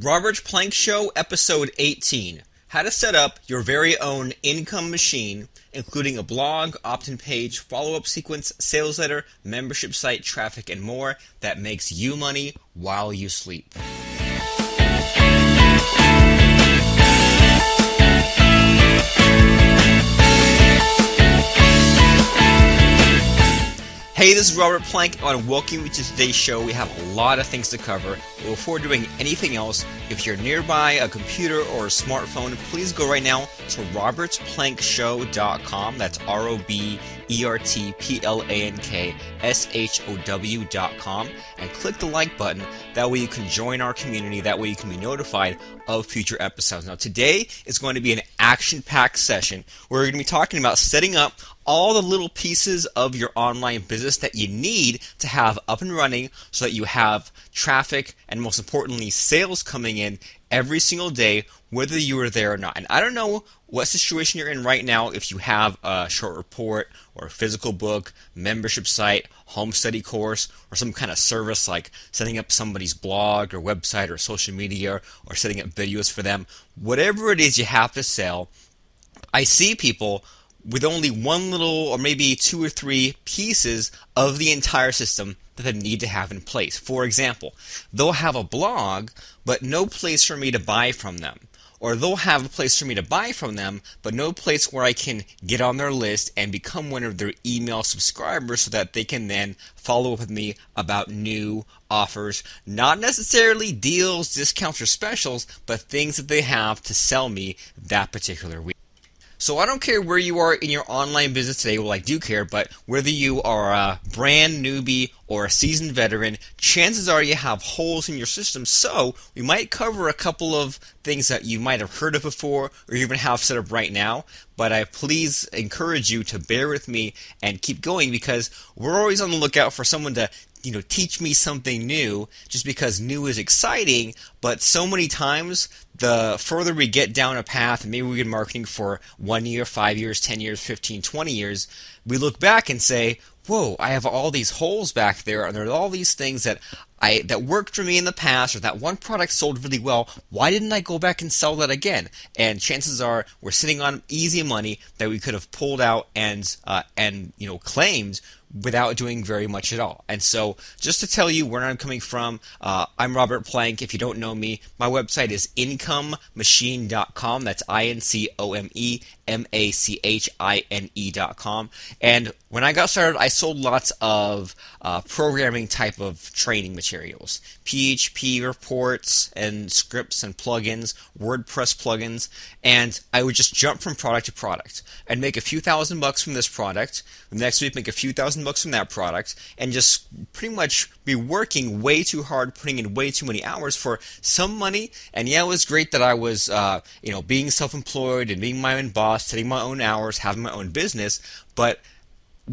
Robert Plank Show, Episode 18. How to set up your very own income machine, including a blog, opt-in page, follow-up sequence, sales letter, membership site, traffic, and more that makes you money while you sleep. Hey, this is Robert Plank. I want to welcome you to today's show. We have a lot of things to cover. But before doing anything else, if you're nearby a computer or a smartphone, please go right now to robertsplankshow.com. That's ROBERTPLANKSHOW.com and click the like button. That way you can join our community. That way you can be notified of future episodes. Now today is going to be an action-packed session where we're going to be talking about setting up all the little pieces of your online business that you need to have up and running so that you have traffic and most importantly sales coming in every single day, whether you are there or not. And I don't know what situation you're in right now, if you have a short report or a physical book, membership site, home study course, or some kind of service like setting up somebody's blog or website or social media or setting up videos for them. Whatever it is you have to sell, I see people with only one little or maybe two or three pieces of the entire system that they need to have in place. For example, they'll have a blog, but no place for me to buy from them. Or they'll have a place for me to buy from them, but no place where I can get on their list and become one of their email subscribers so that they can then follow up with me about new offers. Not necessarily deals, discounts, or specials, but things that they have to sell me that particular week. So I don't care where you are in your online business today, well I do care, but whether you are a brand newbie or a seasoned veteran, chances are you have holes in your system. So we might cover a couple of things that you might have heard of before or even have set up right now, but I please encourage you to bear with me and keep going because we're always on the lookout for someone to teach me something new just because new is exciting, but so many times the further we get down a path, and maybe we've been marketing for 1 year, 5 years, 10 years, 15, 20 years, we look back and say, whoa, I have all these holes back there, and there are all these things that worked for me in the past, or that one product sold really well. Why didn't I go back and sell that again? And chances are we're sitting on easy money that we could have pulled out and claimed without doing very much at all. And so just to tell you where I'm coming from, I'm Robert Plank. If you don't know me, my website is incomemachine.com. That's INCOMEMACHINE.com. And when I got started, I sold lots of programming type of training materials, PHP reports and scripts and plugins, Wordpress plugins, and I would just jump from product to product and make a few $1,000s from this product. The next week, make a few $1,000s from that product, and just pretty much be working way too hard, putting in way too many hours for some money. And yeah, it was great that I was, being self-employed and being my own boss, setting my own hours, having my own business, but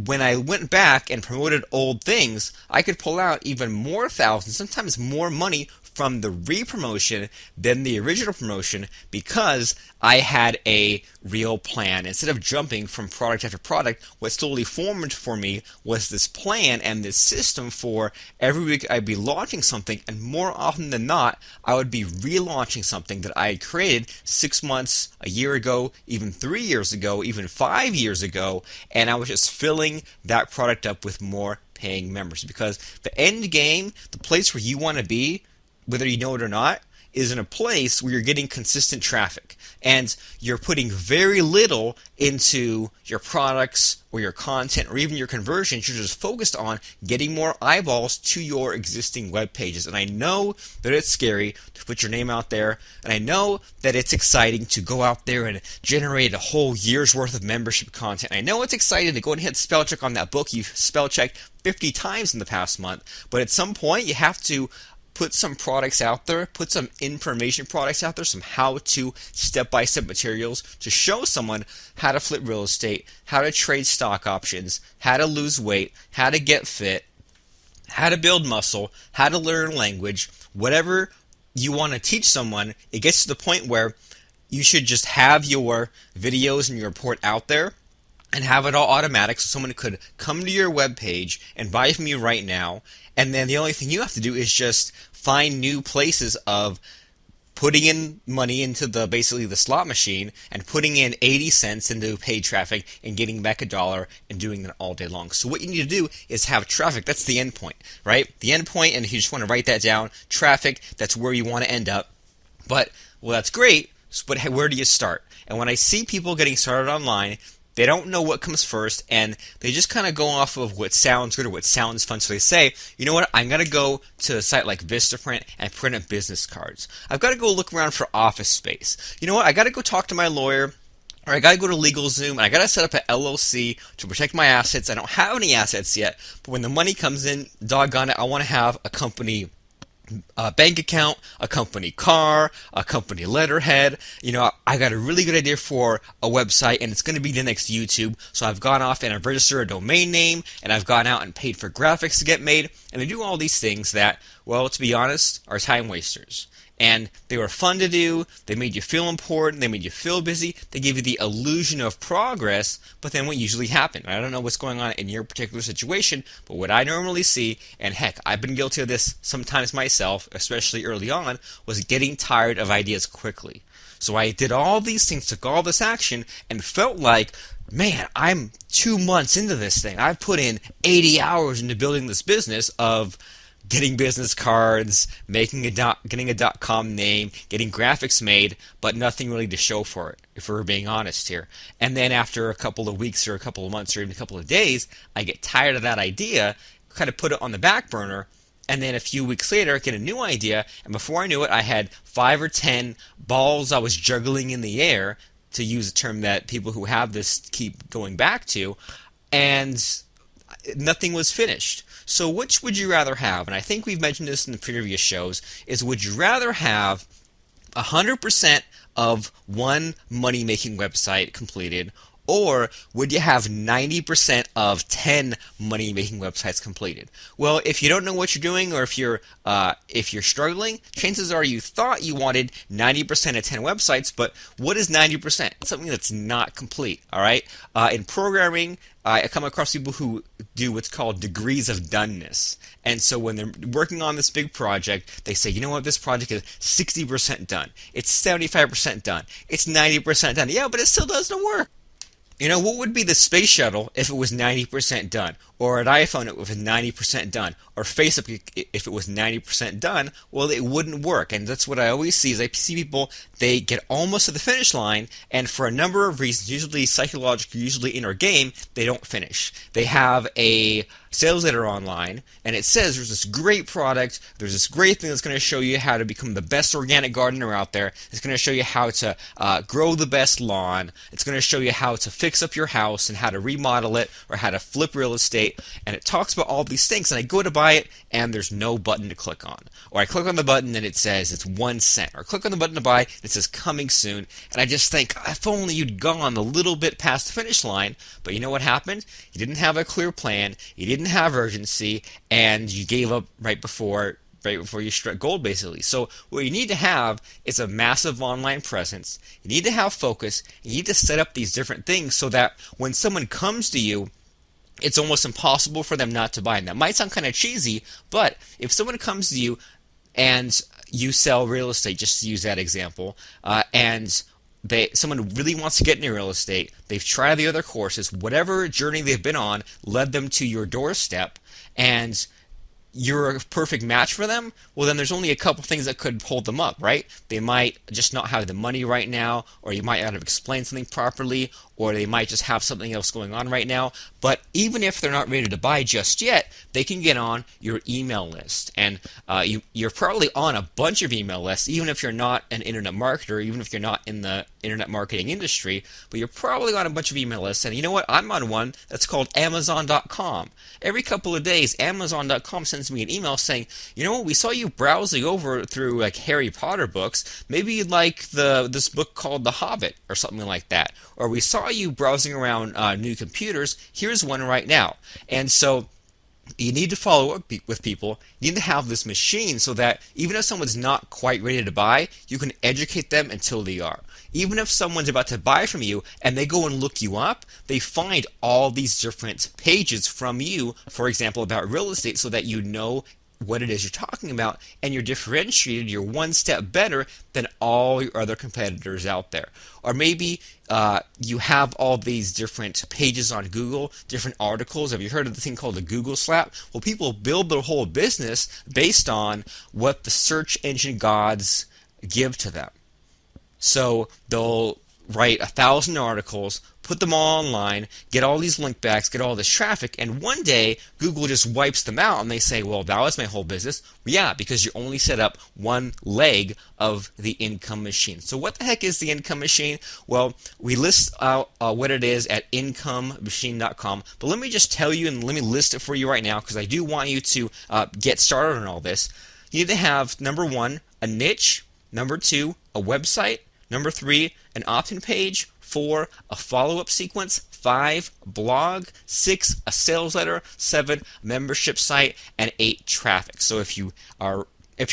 when I went back and promoted old things, I could pull out even more thousands, sometimes more money from the re-promotion than the original promotion because I had a real plan. Instead of jumping from product after product, what slowly formed for me was this plan and this system for every week I'd be launching something, and more often than not, I would be relaunching something that I had created 6 months, a year ago, even 3 years ago, even 5 years ago, and I was just filling that product up with more paying members because the end game, the place where you want to be, whether you know it or not, is in a place where you're getting consistent traffic and you're putting very little into your products or your content or even your conversions. You're just focused on getting more eyeballs to your existing web pages. And I know that it's scary to put your name out there, and I know that it's exciting to go out there and generate a whole year's worth of membership content. I know it's exciting to go and hit spell check on that book you've spell checked 50 times in the past month, but at some point you have to put some products out there, put some information products out there, some how-to step-by-step materials to show someone how to flip real estate, how to trade stock options, how to lose weight, how to get fit, how to build muscle, how to learn language, whatever you want to teach someone. It gets to the point where you should just have your videos and your report out there and have it all automatic so someone could come to your web page and buy from you right now, and then the only thing you have to do is just find new places of putting in money into basically the slot machine and putting in 80 cents into paid traffic and getting back $1 and doing that all day long. So what you need to do is have traffic. That's the end point, right? The end point, and if you just want to write that down, traffic, that's where you want to end up. But, well, that's great, but where do you start? And when I see people getting started online, they don't know what comes first, and they just kind of go off of what sounds good or what sounds fun. So they say, you know what, I'm going to go to a site like Vistaprint and print up business cards. I've got to go look around for office space. You know what, I got to go talk to my lawyer, or I got to go to LegalZoom, and I got to set up an LLC to protect my assets. I don't have any assets yet, but when the money comes in, doggone it, I want to have a company bank account, a company car, a company letterhead. You know, I got a really good idea for a website, and it's going to be the next YouTube. So I've gone off and I've registered a domain name, and I've gone out and paid for graphics to get made, and I do all these things that, well, to be honest, are time wasters. And they were fun to do, they made you feel important, they made you feel busy, they gave you the illusion of progress, but then what usually happened? I don't know what's going on in your particular situation, but what I normally see, and heck, I've been guilty of this sometimes myself, especially early on, was getting tired of ideas quickly. So I did all these things, took all this action, and felt like, man, I'm 2 months into this thing. I've put in 80 hours into building this business of getting business cards, getting a .com name, getting graphics made, but nothing really to show for it, if we're being honest here. And then after a couple of weeks or a couple of months or even a couple of days, I get tired of that idea, kind of put it on the back burner, and then a few weeks later, get a new idea, and before I knew it, I had 5 or 10 balls I was juggling in the air, to use a term that people who have this keep going back to, and nothing was finished. So which would you rather have? And I think we've mentioned this in the previous shows, is would you rather have 100% of one money-making website completed, or would you have 90% of 10 money-making websites completed? Well, if you don't know what you're doing, or if you're struggling, chances are you thought you wanted 90% of 10 websites, but what is 90%? It's something that's not complete, all right? In programming, I come across people who do what's called degrees of doneness. And so when they're working on this big project, they say, you know what, this project is 60% done. It's 75% done. It's 90% done. Yeah, but it still doesn't work. You know, what would be the space shuttle if it was 90% done? Or an iPhone if it was 90% done? Or Facebook if it was 90% done? Well, it wouldn't work. And that's what I always see, is I see people, they get almost to the finish line, and for a number of reasons, usually psychological, usually in our game, they don't finish. They have a sales letter online, and it says there's this great product, there's this great thing that's going to show you how to become the best organic gardener out there, it's going to show you how to grow the best lawn, it's going to show you how to fix up your house and how to remodel it, or how to flip real estate, and it talks about all these things, and I go to buy it, and there's no button to click on. Or I click on the button and it says it's 1 cent, or click on the button to buy, and it says coming soon, and I just think, if only you'd gone a little bit past the finish line. But you know what happened? You didn't have a clear plan, you didn't have urgency, and you gave up right before you struck gold, basically. So what you need to have is a massive online presence. You need to have focus. You need to set up these different things so that when someone comes to you, it's almost impossible for them not to buy. And that might sound kind of cheesy, but if someone comes to you and you sell real estate, just to use that example, and someone really wants to get into real estate, they've tried the other courses, whatever journey they've been on led them to your doorstep, and you're a perfect match for them, well, then there's only a couple things that could hold them up, right? They might just not have the money right now, or you might not have explained something properly, or they might just have something else going on right now. But even if they're not ready to buy just yet, they can get on your email list. And you're probably on a bunch of email lists, even if you're not an internet marketer, even if you're not in the internet marketing industry, but you're probably on a bunch of email lists. And you know what? I'm on one that's called Amazon.com. Every couple of days, Amazon.com sends me an email saying, you know what, we saw you browsing over through like Harry Potter books. Maybe you'd like this book called The Hobbit or something like that. Or we saw you browsing around new computers. Here's one right now. And so you need to follow up with people. You need to have this machine so that even if someone's not quite ready to buy, you can educate them until they are. Even if someone's about to buy from you and they go and look you up, they find all these different pages from you, for example, about real estate, so that you know what it is you're talking about, and you're differentiated, you're one step better than all your other competitors out there. Or maybe you have all these different pages on Google, different articles. Have you heard of the thing called the Google slap? Well, people build their whole business based on what the search engine gods give to them. So they'll write 1,000 articles, put them all online, get all these link backs, get all this traffic, and one day Google just wipes them out and they say, well, that was my whole business. Well, yeah, because you only set up one leg of the income machine. So what the heck is the income machine? Well, we list out what it is at incomemachine.com, but let me just tell you and let me list it for you right now because I do want you to get started on all this. You need to have, number one, a niche, number two, a website, number three, an opt-in page, 4, a follow-up sequence, 5, blog, 6, a sales letter, 7, membership site, and 8, traffic. So if you're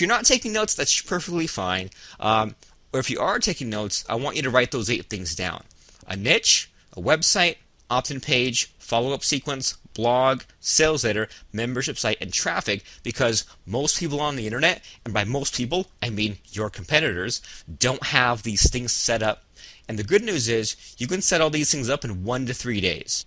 not taking notes, that's perfectly fine. Or if you are taking notes, I want you to write those 8 things down. A niche, a website, opt-in page, follow-up sequence, blog, sales letter, membership site, and traffic, because most people on the internet, and by most people, I mean your competitors, don't have these things set up. And the good news is you can set all these things up in 1 to 3 days.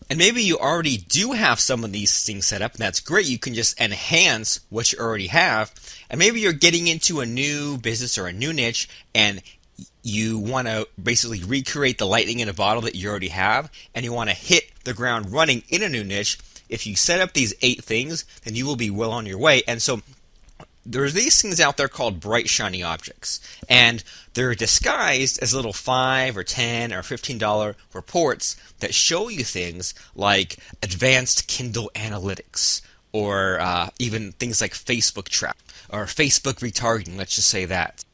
And maybe you already do have some of these things set up, and that's great. You can just enhance what you already have. And maybe you're getting into a new business or a new niche, and you want to basically recreate the lightning in a bottle that you already have, and you want to hit the ground running in a new niche. If you set up these 8 things, then you will be well on your way. And so there's these things out there called bright, shiny objects, and they're disguised as little $5 or $10 or $15 reports that show you things like advanced Kindle analytics, or even things like Facebook trap, or Facebook retargeting, let's just say that,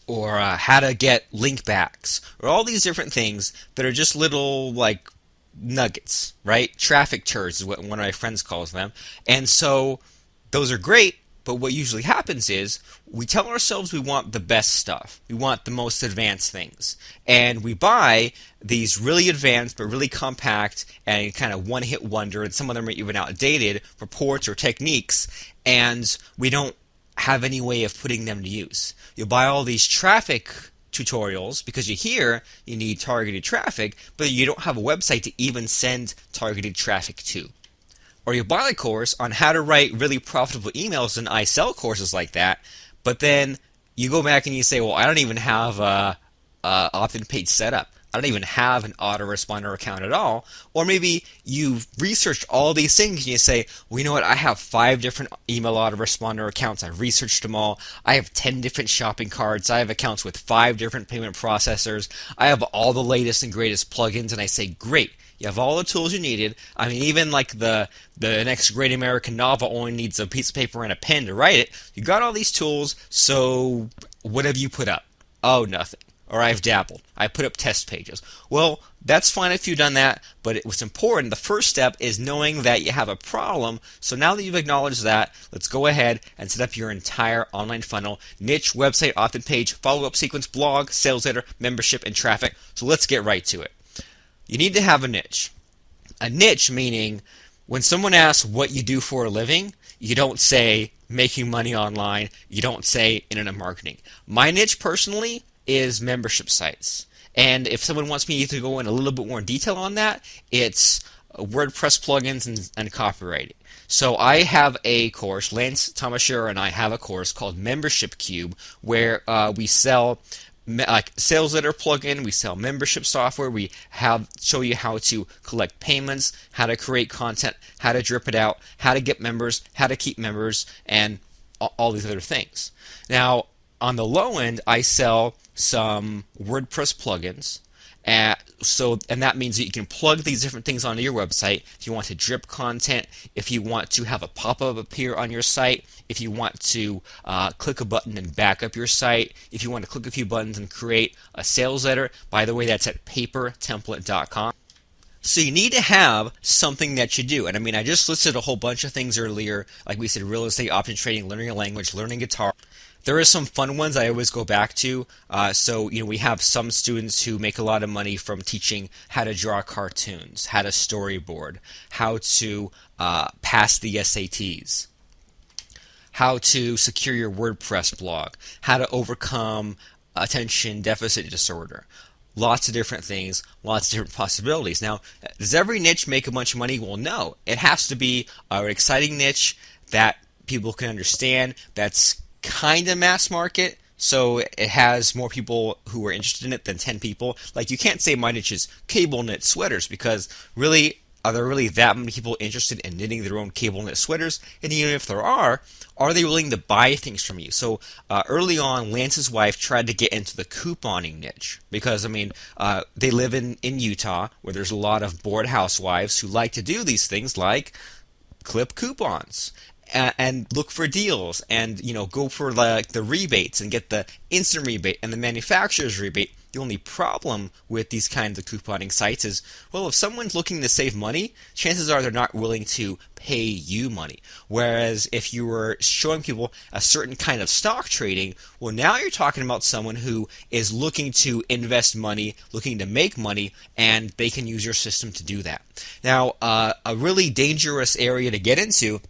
or how to get link backs, or all these different things that are just little like nuggets, right? Traffic turds is what one of my friends calls them. And so those are great. But what usually happens is we tell ourselves we want the best stuff. We want the most advanced things. And we buy these really advanced but really compact and kind of one-hit wonder, and some of them are even outdated, reports or techniques, and we don't have any way of putting them to use. You'll buy all these traffic tutorials because you hear you need targeted traffic, but you don't have a website to even send targeted traffic to. Or you buy a course on how to write really profitable emails, and I sell courses like that, but then you go back and you say, well, I don't even have a opt-in page set up. I don't even have an autoresponder account at all. Or maybe you've researched all these things and you say, well, you know what, I have 5 different email autoresponder accounts. I've researched them all. I have 10 different shopping carts. I have accounts with 5 different payment processors. I have all the latest and greatest plugins, and I say, great. You have all the tools you needed. I mean, even like the next great American novel only needs a piece of paper and a pen to write it. You got all these tools, so what have you put up? Oh, nothing. Or I've dabbled. I put up test pages. Well, that's fine if you've done that, but what's important, the first step is knowing that you have a problem. So now that you've acknowledged that, let's go ahead and set up your entire online funnel: niche, website, opt-in page, follow-up sequence, blog, sales letter, membership, and traffic. So let's get right to it. You need to have a niche. A niche meaning when someone asks what you do for a living, you don't say making money online. You don't say internet marketing. My niche personally is membership sites. And if someone wants me to go in a little bit more detail on that, it's WordPress plugins and copywriting. So I have a course, Lance Tomashiro and I have a course called Membership Cube, where we sell like sales letter plugin, we sell membership software, we show you how to collect payments, how to create content, how to drip it out, how to get members, how to keep members, and all these other things. Now, on the low end, I sell some WordPress plugins, and that means that you can plug these different things onto your website. If you want to drip content, if you want to have a pop-up appear on your site, if you want to click a button and back up your site, if you want to click a few buttons and create a sales letter, by the way, that's at papertemplate.com. So you need to have something that you do. And I mean, I just listed a whole bunch of things earlier, like we said, real estate, option trading, learning a language, learning guitar. There are some fun ones I always go back to. So we have some students who make a lot of money from teaching how to draw cartoons, how to storyboard, how to pass the SATs. how to secure your WordPress blog, how to overcome attention deficit disorder. Lots of different things, lots of different possibilities. Now, does every niche make a bunch of money? Well, no. It has to be an exciting niche that people can understand, that's kind of mass market, so it has more people who are interested in it than 10 people. Like, you can't say my niche is cable knit sweaters, because really, are there really that many people interested in knitting their own cable knit sweaters? And even if there are they willing to buy things from you? So early on, Lance's wife tried to get into the couponing niche because, they live in Utah, where there's a lot of bored housewives who like to do these things like clip coupons and look for deals and go for the rebates and get the instant rebate and the manufacturer's rebate. The only problem with these kinds of couponing sites is, well, if someone's looking to save money, chances are they're not willing to pay you money. Whereas if you were showing people a certain kind of stock trading, well, now you're talking about someone who is looking to invest money, looking to make money, and they can use your system to do that. Now, a really dangerous area to get into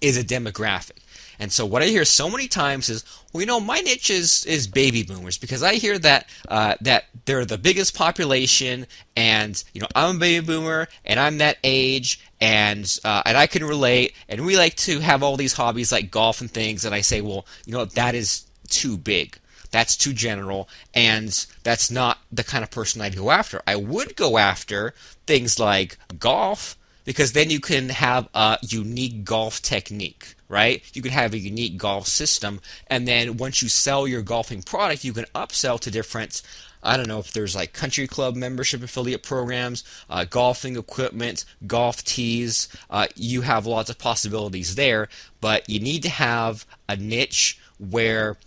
is a demographic. And so what I hear so many times is, well, my niche is baby boomers, because I hear that that they're the biggest population, and I'm a baby boomer and I'm that age, and I can relate, and we like to have all these hobbies like golf and things. And I say, well, that is too big. That's too general, and that's not the kind of person I'd go after. I would go after things like golf, because then you can have a unique golf technique, right? You can have a unique golf system, and then once you sell your golfing product, you can upsell to different, I don't know if there's like country club membership affiliate programs, golfing equipment, golf tees. You have lots of possibilities there, but you need to have a niche where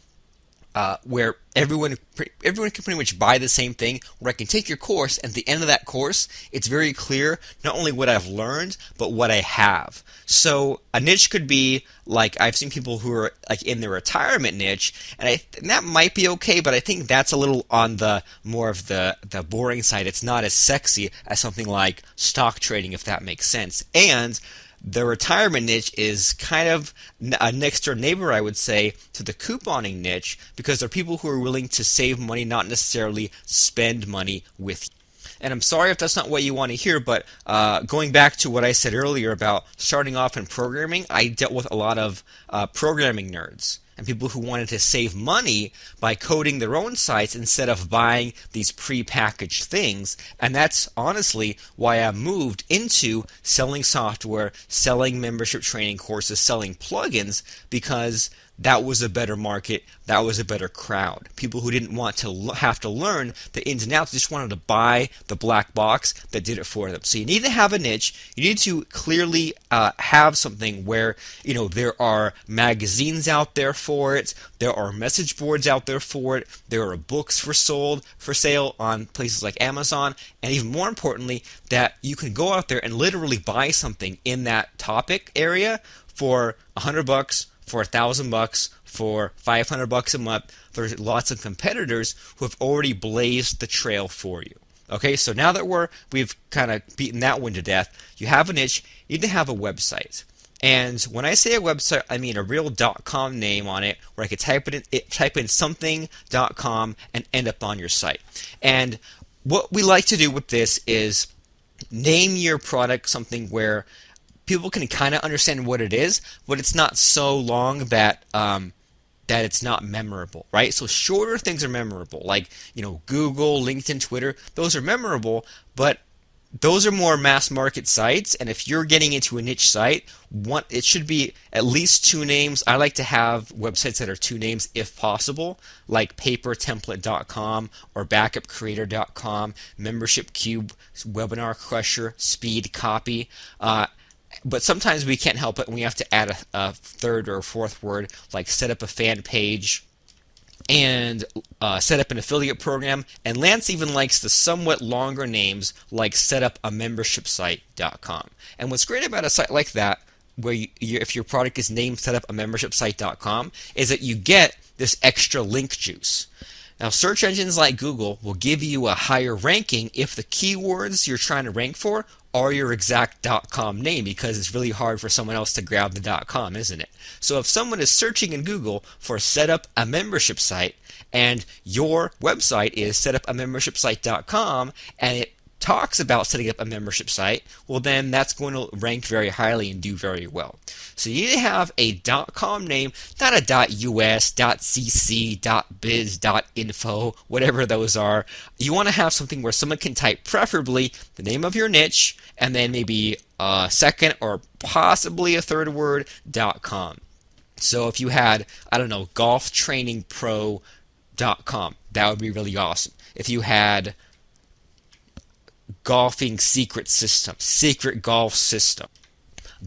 everyone can pretty much buy the same thing, where I can take your course, and at the end of that course, it's very clear not only what I've learned, but what I have. So a niche could be, like, I've seen people who are like in the retirement niche, and that might be okay, but I think that's a little on the more of the boring side. It's not as sexy as something like stock trading, if that makes sense. And the retirement niche is kind of a next door neighbor, I would say, to the couponing niche, because there are people who are willing to save money, not necessarily spend money with you. And I'm sorry if that's not what you want to hear, but going back to what I said earlier about starting off in programming, I dealt with a lot of programming nerds and people who wanted to save money by coding their own sites instead of buying these pre-packaged things. And that's honestly why I moved into selling software, selling membership training courses, selling plugins, because that was a better market, that was a better crowd. People who didn't want to have to learn the ins and outs, just wanted to buy the black box that did it for them. So you need to have a niche. You need to clearly have something where there are magazines out there for it, there are message boards out there for it, there are books for sale on places like Amazon, and even more importantly, that you can go out there and literally buy something in that topic area for $100, for $1,000, for $500 a month. There's lots of competitors who have already blazed the trail for you. Okay, so now that we've kind of beaten that one to death, you have a niche, you need to have a website. And when I say a website, I mean a real .com name on it, where I could type in something.com and end up on your site. And what we like to do with this is name your product something where people can kind of understand what it is, but it's not so long that it's not memorable, right? So shorter things are memorable, like Google, LinkedIn, Twitter. Those are memorable, but those are more mass market sites. And if you're getting into a niche site, it should be at least 2 names. I like to have websites that are 2 names if possible, like papertemplate.com or backupcreator.com, Membership Cube, Webinar Crusher, Speed Copy. But sometimes we can't help it, and we have to add a third or a fourth word, like set up a fan page and set up an affiliate program. And Lance even likes the somewhat longer names, like setupamembershipsite.com. And what's great about a site like that, where if your product is named setupamembershipsite.com, is that you get this extra link juice. Now, search engines like Google will give you a higher ranking if the keywords you're trying to rank for or your exact .com name, because it's really hard for someone else to grab the .com, isn't it? So if someone is searching in Google for set up a membership site, and your website is setupamembershipsite.com, and it talks about setting up a membership site, well then that's going to rank very highly and do very well. So you need to have a .com name, not a .us, .cc, .biz, .info, whatever those are. You want to have something where someone can type preferably the name of your niche and then maybe a second or possibly a third word .com. So if you had, I don't know, golftrainingpro.com, that would be really awesome. If you had golfing secret system, secret golf system,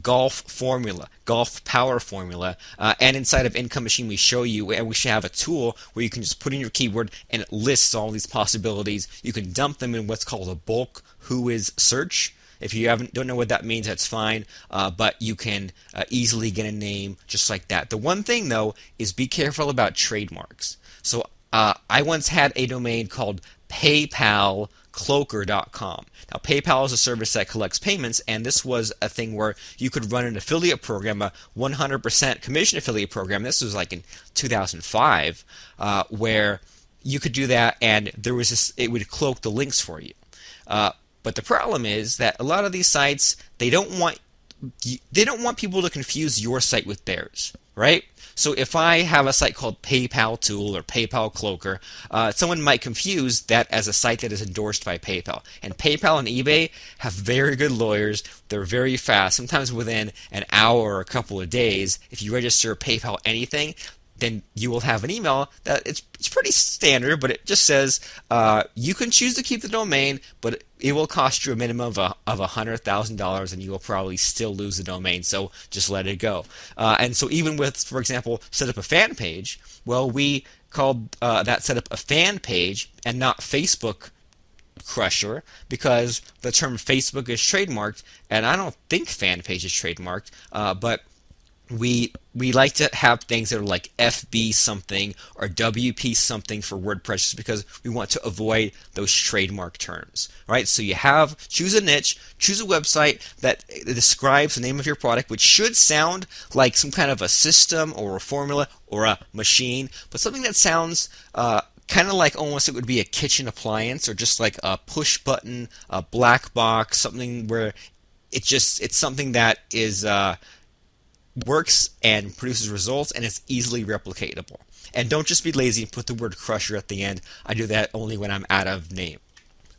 golf formula, golf power formula, and inside of Income Machine we show you, and we should have a tool where you can just put in your keyword and it lists all these possibilities. You can dump them in what's called a bulk whois search. If you don't know what that means, that's fine, but you can easily get a name just like that. The one thing though is be careful about trademarks. So I once had a domain called PayPalCloaker.com. Now, PayPal is a service that collects payments, and this was a thing where you could run an affiliate program, a 100% commission affiliate program. This was like in 2005, where you could do that, and there was this, it would cloak the links for you. But the problem is that a lot of these sites, they don't want people to confuse your site with theirs, right? So if I have a site called PayPal Tool or PayPal Cloaker, someone might confuse that as a site that is endorsed by PayPal. And PayPal and eBay have very good lawyers. They're very fast. Sometimes within an hour or a couple of days, if you register PayPal anything, then you will have an email that it's pretty standard, but it just says you can choose to keep the domain, but it will cost you a minimum of $100,000, and you will probably still lose the domain. So just let it go. And so even with, for example, set up a fan page, well, we called that set up a fan page and not Facebook Crusher, because the term Facebook is trademarked, and I don't think fan page is trademarked, but we like to have things that are like FB something or WP something for WordPress, just because we want to avoid those trademark terms, right? So you choose a niche, choose a website that describes the name of your product, which should sound like some kind of a system or a formula or a machine, but something that sounds kind of like almost it would be a kitchen appliance, or just like a push button, a black box, something where it's something that is works and produces results, and it's easily replicatable. And don't just be lazy and put the word crusher at the end. I do that only when I'm out of name.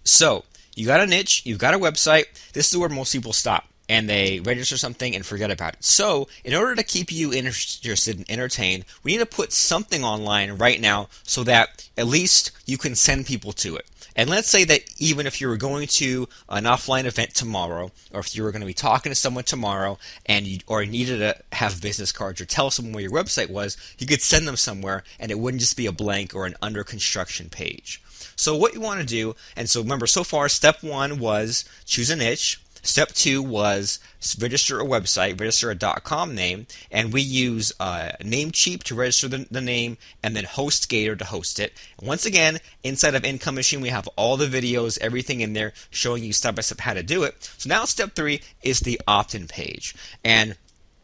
So you got a niche, you've got a website. This is where most people stop, and they register something and forget about it. So in order to keep you interested and entertained, we need to put something online right now so that at least you can send people to it. And let's say that even if you were going to an offline event tomorrow, or if you were going to be talking to someone tomorrow, and you needed to have business cards or tell someone where your website was, you could send them somewhere, and it wouldn't just be a blank or an under construction page. So what you want to do, and so remember, so far step 1 was choose a niche. Step 2 was register a website, register a .com name, and we use Namecheap to register the name, and then HostGator to host it. And once again, inside of Income Machine, we have all the videos, everything in there, showing you step by step how to do it. So now step 3 is the Optin page, and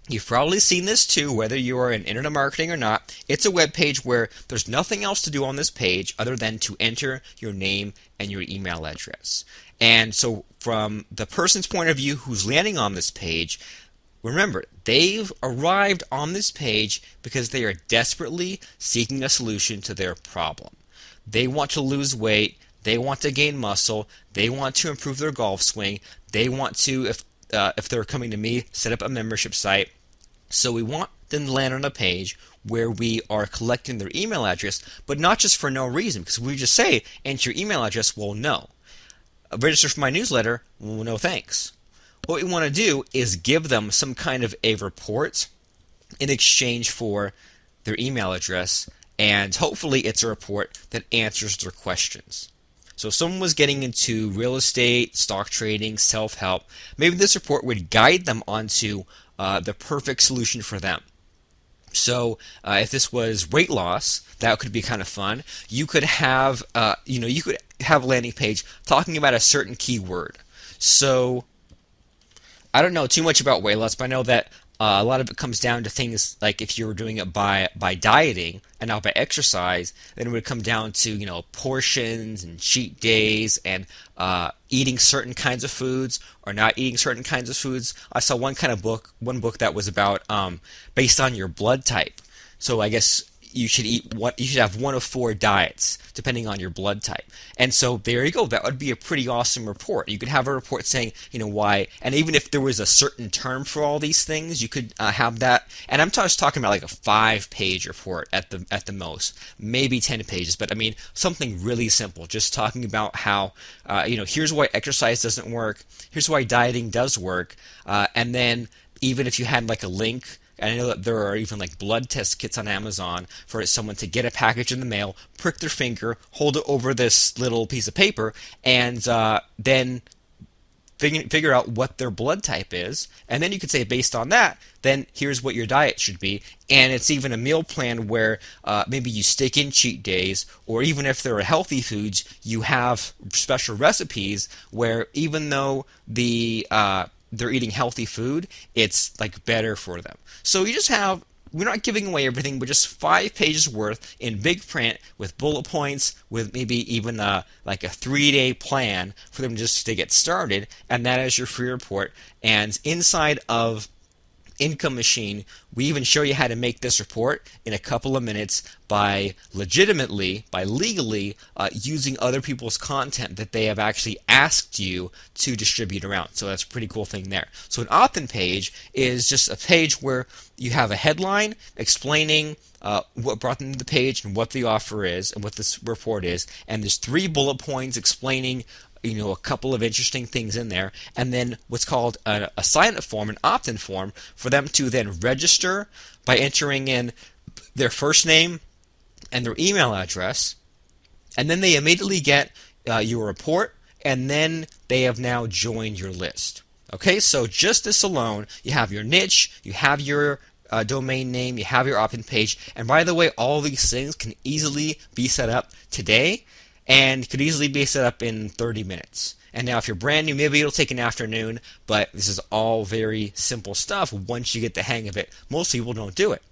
you've probably seen this too, whether you are in internet marketing or not. It's a web page where there's nothing else to do on this page other than to enter your name and your email address. And so from the person's point of view who's landing on this page, remember, they've arrived on this page because they are desperately seeking a solution to their problem. They want to lose weight, they want to gain muscle, they want to improve their golf swing, they want to, if they're coming to me, set up a membership site. So we want them to land on a page where we are collecting their email address, but not just for no reason, because we just say, enter your email address, well, no. Register for my newsletter, well, no thanks. What we want to do is give them some kind of a report in exchange for their email address, and hopefully it's a report that answers their questions. So if someone was getting into real estate, stock trading, self-help, maybe this report would guide them onto the perfect solution for them. So if this was weight loss, that could be kind of fun. You could have, you could have a landing page talking about a certain keyword. So I don't know too much about weight loss, but I know that a lot of it comes down to things like if you were doing it by dieting and not by exercise, then it would come down to portions and cheat days and eating certain kinds of foods or not eating certain kinds of foods. I saw one book that was about based on your blood type. So I guess you should have one of 4 diets depending on your blood type. And so there you go. That would be a pretty awesome report. You could have a report saying, why, and even if there was a certain term for all these things, you could have that. And I'm just talking about like a 5-page report at the most, maybe 10 pages. But I mean, something really simple, just talking about how, here's why exercise doesn't work, here's why dieting does work, and then even if you had like a link. And I know that there are even like blood test kits on Amazon for someone to get a package in the mail, prick their finger, hold it over this little piece of paper, and then figure out what their blood type is. And then you could say, based on that, then here's what your diet should be. And it's even a meal plan where maybe you stick in cheat days, or even if there are healthy foods, you have special recipes where even though they're eating healthy food, it's like better for them. So we're not giving away everything, but just 5 pages worth in big print with bullet points, with maybe even like a 3-day plan for them just to get started, and that is your free report. And inside of Income Machine, we even show you how to make this report in a couple of minutes by legally using other people's content that they have actually asked you to distribute around. So that's a pretty cool thing there. So an Optin page is just a page where you have a headline explaining what brought them to the page and what the offer is and what this report is, and there's 3 bullet points explaining a couple of interesting things in there, and then what's called a sign-up form, an opt-in form, for them to then register by entering in their first name and their email address, and then they immediately get your report, and then they have now joined your list. Okay, so just this alone, you have your niche, you have your domain name, you have your opt-in page, and by the way, all these things can easily be set up today, and could easily be set up in 30 minutes. And now if you're brand new, maybe it'll take an afternoon, but this is all very simple stuff once you get the hang of it. Most people don't do it.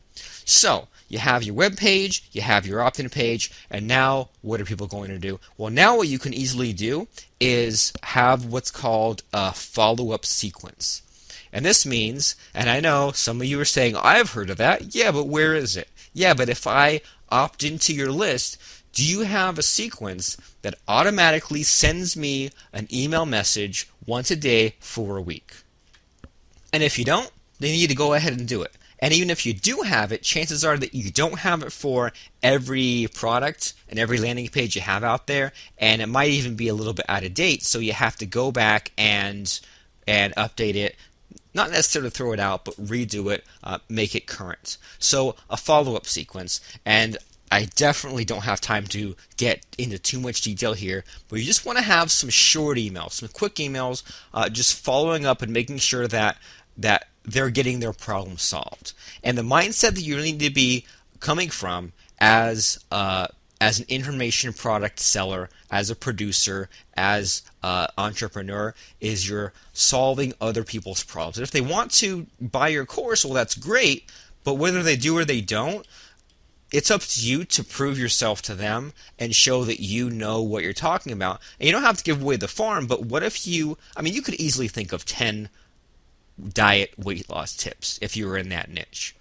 So you have your web page, you have your opt-in page, and now what are people going to do? Well, now what you can easily do is have what's called a follow-up sequence. And this means, and I know some of you are saying, I've heard of that. Yeah, but where is it? Yeah, but if I opt into your list, do you have a sequence that automatically sends me an email message once a day for a week? And if you don't, then you need to go ahead and do it. And even if you do have it, chances are that you don't have it for every product and every landing page you have out there, and it might even be a little bit out of date, so you have to go back and update it. Not necessarily throw it out, but redo it, make it current. So a follow-up sequence, and I definitely don't have time to get into too much detail here, but you just want to have some short emails, some quick emails, just following up and making sure that they're getting their problem solved. And the mindset that you really need to be coming from as an information product seller, as a producer, as an entrepreneur, is you're solving other people's problems. And if they want to buy your course, well, that's great, but whether they do or they don't, it's up to you to prove yourself to them and show that you know what you're talking about. And you don't have to give away the farm, but what if you could easily think of 10 diet weight loss tips if you were in that niche.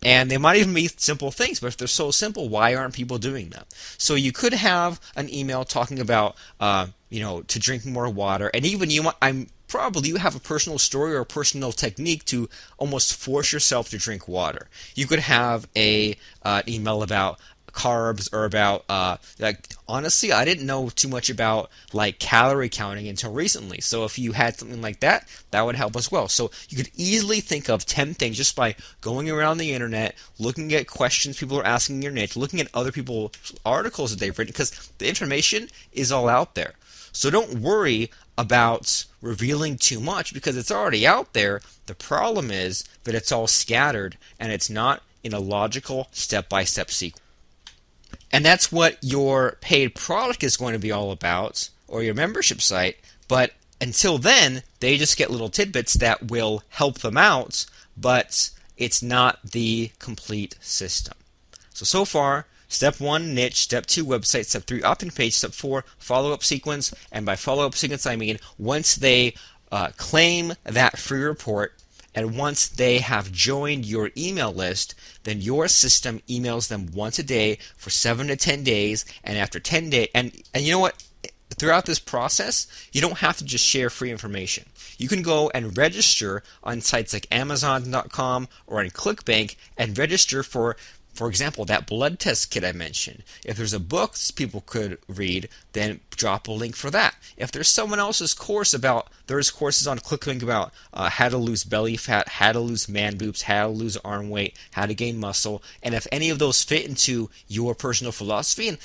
And they might even be simple things, but if they're so simple, why aren't people doing them? So you could have an email talking about, to drink more water, and even you have a personal story or a personal technique to almost force yourself to drink water. You could have an email about carbs or about honestly, I didn't know too much about calorie counting until recently. So if you had something like that, that would help as well. So you could easily think of 10 things just by going around the internet, looking at questions people are asking in your niche, looking at other people's articles that they've written, because the information is all out there. So don't worry about revealing too much because it's already out there. The problem is that it's all scattered and it's not in a logical step-by-step sequence. And that's what your paid product is going to be all about, or your membership site, but until then, they just get little tidbits that will help them out, but it's not the complete system. So far, step 1, niche. Step 2, website. Step 3, opt-in page. Step 4, follow-up sequence. And by follow-up sequence, I mean once they claim that free report, and once they have joined your email list, then your system emails them once a day for 7 to 10 days. And after 10 days, and you know what? Throughout this process, you don't have to just share free information. You can go and register on sites like Amazon.com or on ClickBank and register for example, that blood test kit I mentioned. If there's a book people could read, then drop a link for that. If there's someone else's course there's courses on ClickBank about how to lose belly fat, how to lose man boobs, how to lose arm weight, how to gain muscle, and if any of those fit into your personal philosophy, and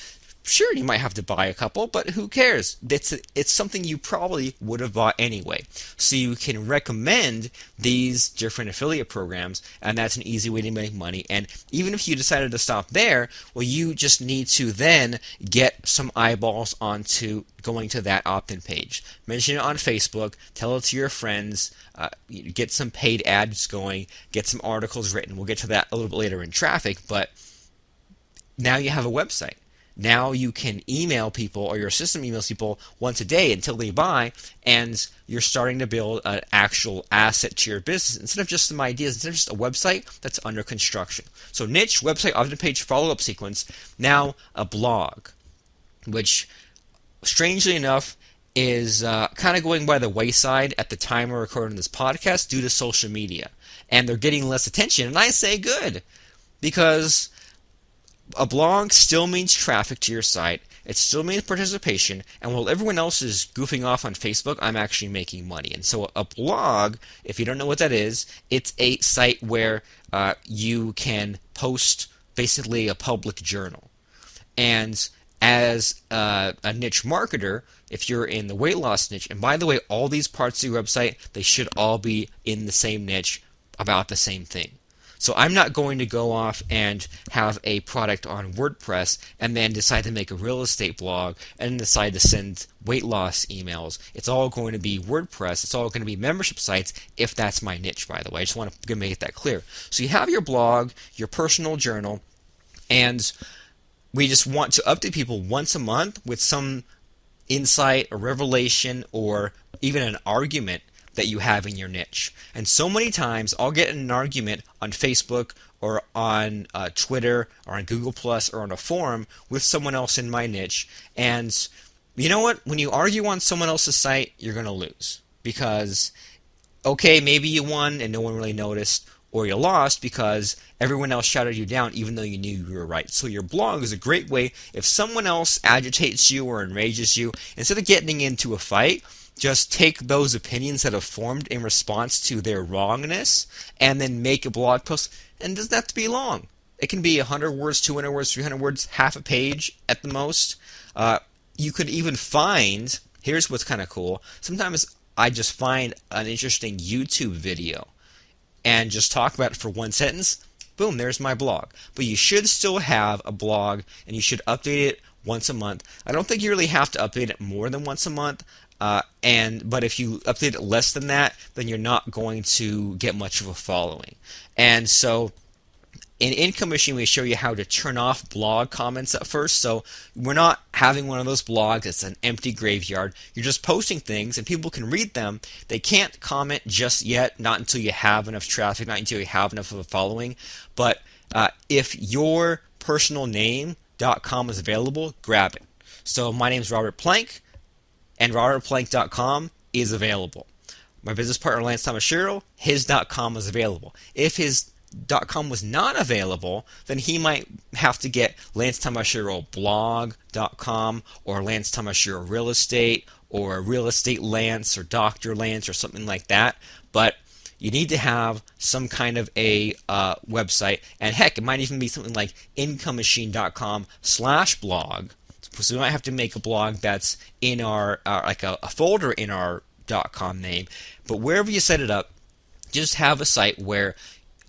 sure, you might have to buy a couple, but who cares? It's something you probably would have bought anyway. So you can recommend these different affiliate programs, and that's an easy way to make money. And even if you decided to stop there, well, you just need to then get some eyeballs onto going to that opt-in page. Mention it on Facebook, tell it to your friends, get some paid ads going, get some articles written. We'll get to that a little bit later in traffic, but now you have a website. Now you can email people, or your system emails people once a day until they buy, and you're starting to build an actual asset to your business instead of just some ideas, instead of just a website that's under construction. So niche, website, opt-in page, follow-up sequence. Now a blog, which strangely enough is kind of going by the wayside at the time we're recording this podcast due to social media. And they're getting less attention, and I say good, because a blog still means traffic to your site, it still means participation, and while everyone else is goofing off on Facebook, I'm actually making money. And so a blog, if you don't know what that is, it's a site where you can post basically a public journal. And as a niche marketer, if you're in the weight loss niche, and by the way, all these parts of your website, they should all be in the same niche about the same thing. So I'm not going to go off and have a product on WordPress and then decide to make a real estate blog and decide to send weight loss emails. It's all going to be WordPress. It's all going to be membership sites if that's my niche, by the way. I just want to make that clear. So you have your blog, your personal journal, and we just want to update people once a month with some insight, a revelation, or even an argument that you have in your niche. And so many times I'll get in an argument on Facebook or on Twitter or on Google Plus or on a forum with someone else in my niche. And you know what? When you argue on someone else's site, you're going to lose. Because, okay, maybe you won and no one really noticed, or you lost because everyone else shouted you down even though you knew you were right. So your blog is a great way. If someone else agitates you or enrages you, instead of getting into a fight, just take those opinions that have formed in response to their wrongness and then make a blog post. And it doesn't have to be long. It can be 100 words, 200 words, 300 words, half a page at the most. You could even find, here's what's kind of cool, sometimes I just find an interesting YouTube video and just talk about it for one sentence. Boom, there's my blog. But you should still have a blog, and you should update it once a month. I don't think you really have to update it more than once a month. But if you update it less than that, then you're not going to get much of a following. And so in Income Machine, we show you how to turn off blog comments at first. So we're not having one of those blogs. It's an empty graveyard. You're just posting things, and people can read them. They can't comment just yet, not until you have enough traffic, not until you have enough of a following. But if your personal name.com is available, grab it. So my name is Robert Plank, and robertplank.com is available. My business partner, Lance Tomashiro, his .com is available. If his .com was not available, then he might have to get Lance Tomashiro blog.com or Lance Tomashiro Real Estate or Real Estate Lance or Dr. Lance or something like that. But you need to have some kind of a website. And heck, it might even be something like incomemachine.com/blog. So we might have to make a blog that's in our like a folder in our .com name. But wherever you set it up, just have a site where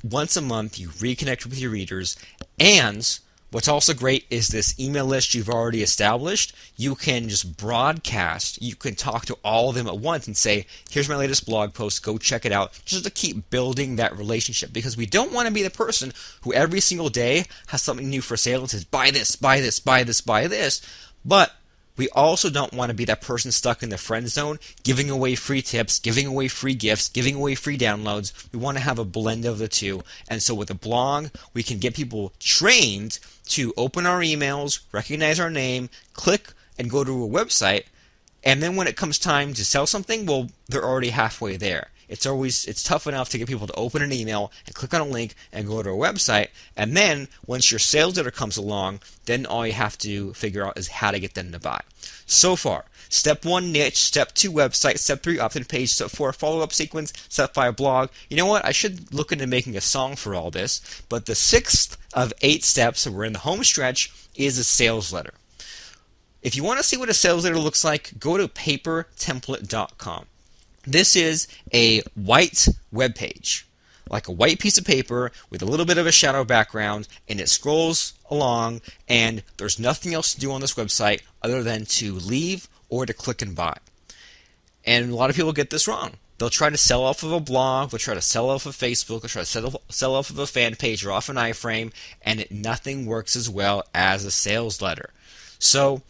once a month you reconnect with your readers, and What's also great is this email list you've already established. You can just broadcast. You can talk to all of them at once and say, here's my latest blog post, go check it out, just to keep building that relationship. Because we don't want to be the person who every single day has something new for sale and says, buy this, buy this, buy this, buy this. But we also don't want to be that person stuck in the friend zone, giving away free tips, giving away free gifts, giving away free downloads. We want to have a blend of the two. And so with a blog, we can get people trained to open our emails, recognize our name, click and go to a website. And then when it comes time to sell something, well, they're already halfway there. It's tough enough to get people to open an email and click on a link and go to a website. And then once your sales letter comes along, then all you have to figure out is how to get them to buy. So far, step 1, niche. Step 2, website. Step 3, opt-in page. Step 4, follow-up sequence. Step 5, blog. You know what? I should look into making a song for all this. But the 6th of 8 steps, so we're in the home stretch, is a sales letter. If you want to see what a sales letter looks like, go to papertemplate.com. This is a white web page, like a white piece of paper with a little bit of a shadow background, and it scrolls along, and there's nothing else to do on this website other than to leave or to click and buy. And a lot of people get this wrong. They'll try to sell off of a blog, they'll try to sell off of Facebook, they'll try to sell off of a fan page or off an iframe, and nothing works as well as a sales letter. So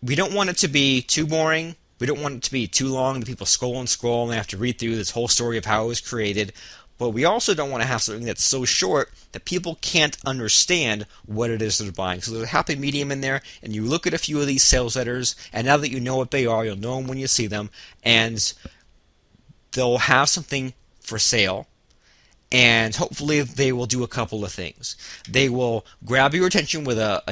we don't want it to be too boring. We don't want it to be too long that people scroll and scroll and they have to read through this whole story of how it was created. But we also don't want to have something that's so short that people can't understand what it is they're buying. So there's a happy medium in there, and you look at a few of these sales letters, and now that you know what they are, you'll know them when you see them, and they'll have something for sale. And hopefully they will do a couple of things. They will grab your attention with a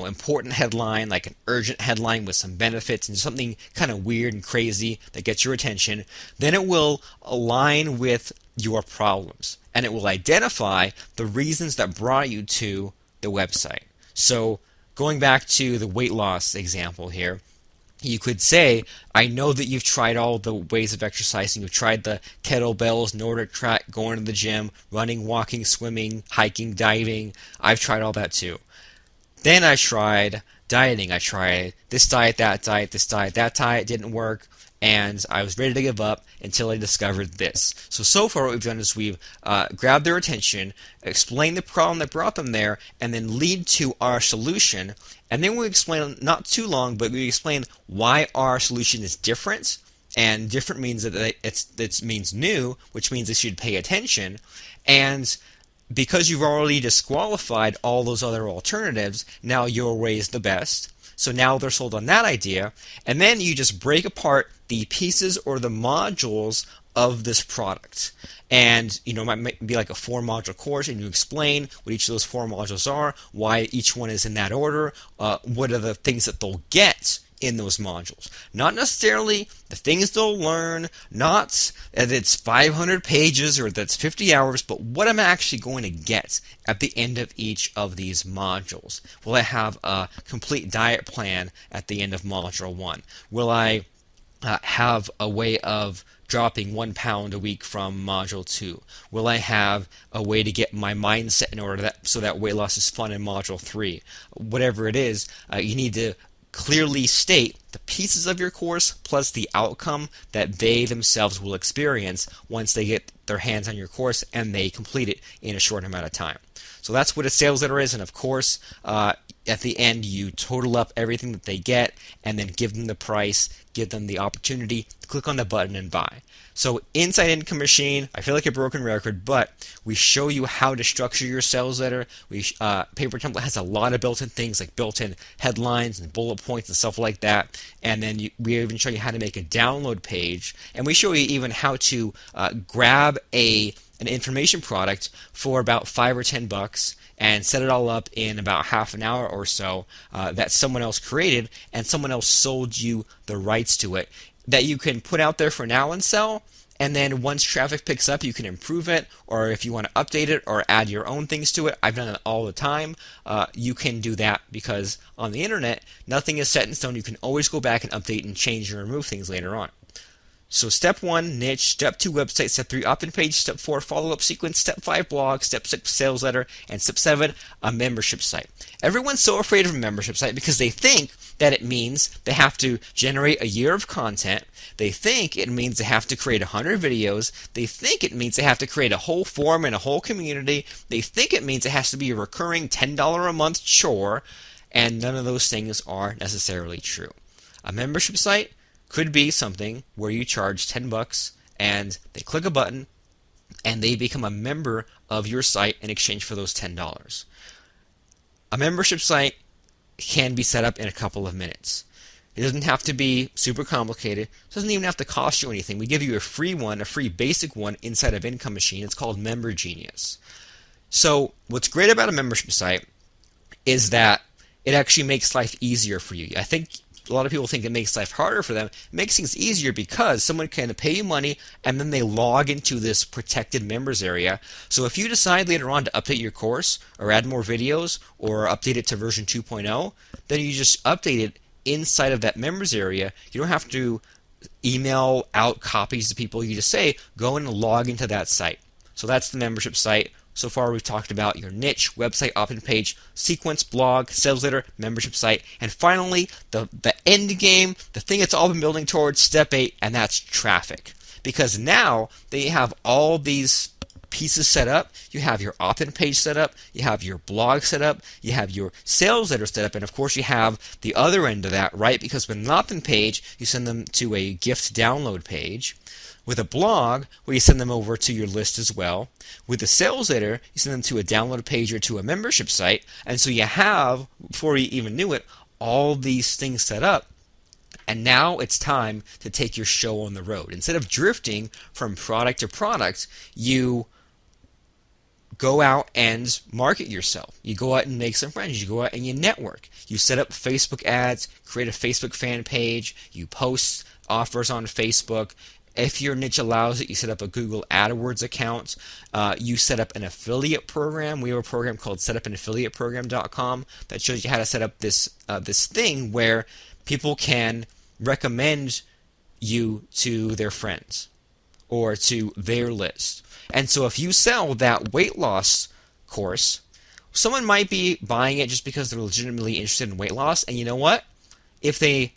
important headline, like an urgent headline with some benefits and something kind of weird and crazy that gets your attention. Then it will align with your problems, and it will identify the reasons that brought you to the website. So going back to the weight loss example here, you could say, I know that you've tried all the ways of exercising. You've tried the kettlebells, Nordic track, going to the gym, running, walking, swimming, hiking, diving. I've tried all that too. Then I tried dieting. I tried this diet, that diet, this diet, that diet. Didn't work. And I was ready to give up until I discovered this. So far what we've done is we've grabbed their attention, explained the problem that brought them there, and then lead to our solution. And then we explain, not too long, but we explain why our solution is different. And different means that it means new, which means they should pay attention. And because you've already disqualified all those other alternatives, now your way is the best. So now they're sold on that idea, and then you just break apart the pieces or the modules of this product. And it might be like a 4-module course, and you explain what each of those 4 modules are, why each one is in that order, what are the things that they'll get in those modules. Not necessarily the things they'll learn, not that it's 500 pages or that's 50 hours, but what I'm actually going to get at the end of each of these modules. Will I have a complete diet plan at the end of module 1? Will I have a way of dropping 1 pound a week from module 2? Will I have a way to get my mindset in order so that weight loss is fun in module 3? Whatever it is, you need to clearly state the pieces of your course plus the outcome that they themselves will experience once they get their hands on your course and they complete it in a short amount of time. So that's what a sales letter is, and of course at the end you total up everything that they get and then give them the price, give them the opportunity to click on the button and buy. So Inside Income Machine, I feel like a broken record, but we show you how to structure your sales letter. Paper Template has a lot of built-in things like built-in headlines and bullet points and stuff like that. And then we even show you how to make a download page, and we show you even how to grab an information product for about $5 or $10 and set it all up in about half an hour or so that someone else created and someone else sold you the rights to it, that you can put out there for now and sell, and then once traffic picks up you can improve it, or if you want to update it or add your own things to it. I've done it all the time. You can do that because on the internet nothing is set in stone. You can always go back and update and change and remove things later on. So step 1, niche. Step 2, website. Step 3, opt-in page. Step 4, follow-up sequence. Step 5, blog. Step 6, sales letter. And step 7, a membership site. Everyone's so afraid of a membership site because they think that it means they have to generate a year of content. They think it means they have to create 100 videos. They think it means they have to create a whole forum and a whole community. They think it means it has to be a recurring $10 a month chore. And none of those things are necessarily true. A membership site could be something where you charge $10 and they click a button and they become a member of your site in exchange for those $10. A membership site can be set up in a couple of minutes. It doesn't have to be super complicated. It doesn't even have to cost you anything. We give you a free one, a free basic one inside of Income Machine. It's called Member Genius. So what's great about a membership site is that it actually makes life easier for you. I think a lot of people think it makes life harder for them. It makes things easier because someone can pay you money and then they log into this protected members area. So if you decide later on to update your course or add more videos or update it to version 2.0, then you just update it inside of that members area. You don't have to email out copies to people. You just say, go and log into that site. So that's the membership site. So far we've talked about your niche, website, opt-in page, sequence, blog, sales letter, membership site, and finally the end game, the thing it's all been building towards, step 8, and that's traffic. Because now that you have all these pieces set up, you have your opt-in page set up, you have your blog set up, you have your sales letter set up, and of course you have the other end of that, right? Because with an opt-in page, you send them to a gift download page. With a blog, where you send them over to your list as well. With a sales letter, you send them to a download page or to a membership site. And so you have, before you even knew it, all these things set up. And now it's time to take your show on the road. Instead of drifting from product to product, you go out and market yourself. You go out and make some friends. You go out and you network. You set up Facebook ads, create a Facebook fan page. You post offers on Facebook. If your niche allows it, you set up a Google AdWords account. You set up an affiliate program. We have a program called setupanaffiliateprogram.com that shows you how to set up this thing where people can recommend you to their friends or to their list. And so if you sell that weight loss course, someone might be buying it just because they're legitimately interested in weight loss. And you know what? If they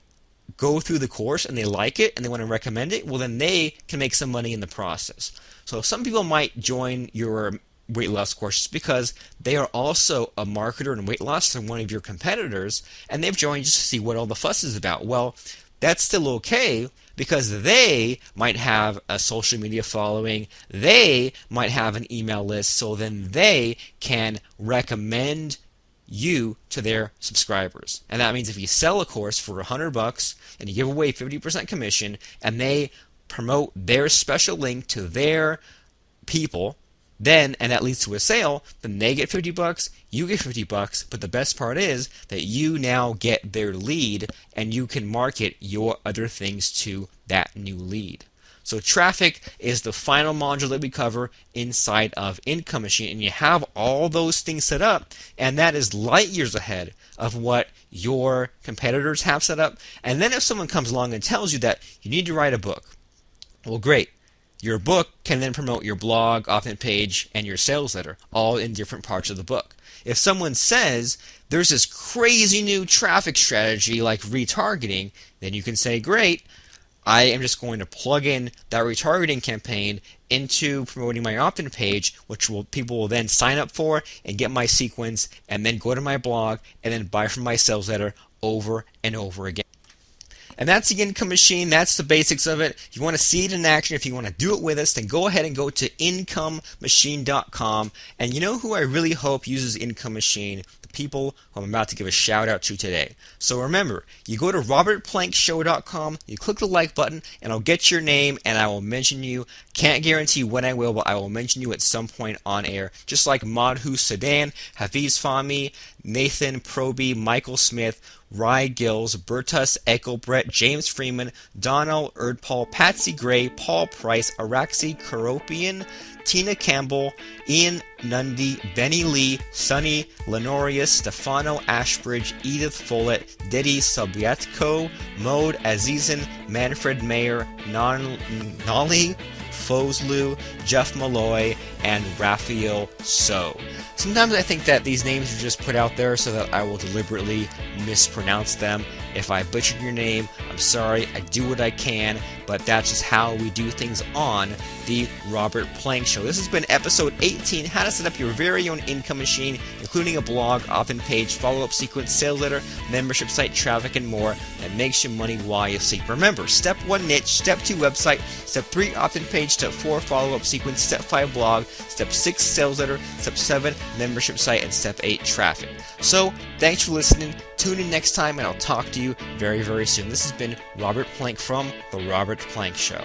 go through the course and they like it and they want to recommend it, well, then they can make some money in the process. So some people might join your weight loss course because they are also a marketer in weight loss and one of your competitors, and they've joined just to see what all the fuss is about. Well, that's still okay because they might have a social media following, they might have an email list, so then they can recommend you to their subscribers. And that means if you sell a course for $100 and you give away 50% commission and they promote their special link to their people, then, and that leads to a sale, then they get $50, you get $50, but the best part is that you now get their lead and you can market your other things to that new lead. So traffic is the final module that we cover inside of Income Machine, and you have all those things set up, and that is light years ahead of what your competitors have set up. And then if someone comes along and tells you that you need to write a book, well, great. Your book can then promote your blog, opt-in page, and your sales letter, all in different parts of the book. If someone says there's this crazy new traffic strategy like retargeting, then you can say, great, I am just going to plug in that retargeting campaign into promoting my opt-in page, which people will then sign up for and get my sequence and then go to my blog and then buy from my sales letter over and over again. And that's the Income Machine. That's the basics of it. If you want to see it in action, if you want to do it with us, then go ahead and go to incomemachine.com. And you know who I really hope uses Income Machine? The people who I'm about to give a shout out to today. So remember, you go to robertplankshow.com, you click the like button, and I'll get your name and I will mention you. Can't guarantee when I will, but I will mention you at some point on air. Just like Madhu Sadan, Hafiz Fahmy, Nathan Proby, Michael Smith, Rye Gills, Bertus Eichelbrett, James Freeman, Donald Erdpaul, Patsy Gray, Paul Price, Araxi Karopian, Tina Campbell, Ian Nundy, Benny Lee, Sonny Lenorius, Stefano Ashbridge, Edith Follett, Diddy Sobietko, Mode Azizan, Manfred Mayer, Nolly Foslu, Jeff Malloy, and Raphael So. Sometimes I think that these names are just put out there so that I will deliberately mispronounce them. If I butchered your name, I'm sorry, I do what I can, but that's just how we do things on the Robert Plank Show. This has been episode 18, how to set up your very own income machine, including a blog, Optin page, follow-up sequence, sales letter, membership site, traffic, and more that makes you money while you sleep. Remember, step 1 niche, step 2 website, step 3 Optin page, step 4 follow-up sequence, step 5 blog, step 6 sales letter, step 7 membership site, and step 8 traffic. So, thanks for listening. Tune in next time, and I'll talk to you very, very soon. This has been Robert Plank from The Robert Plank Show.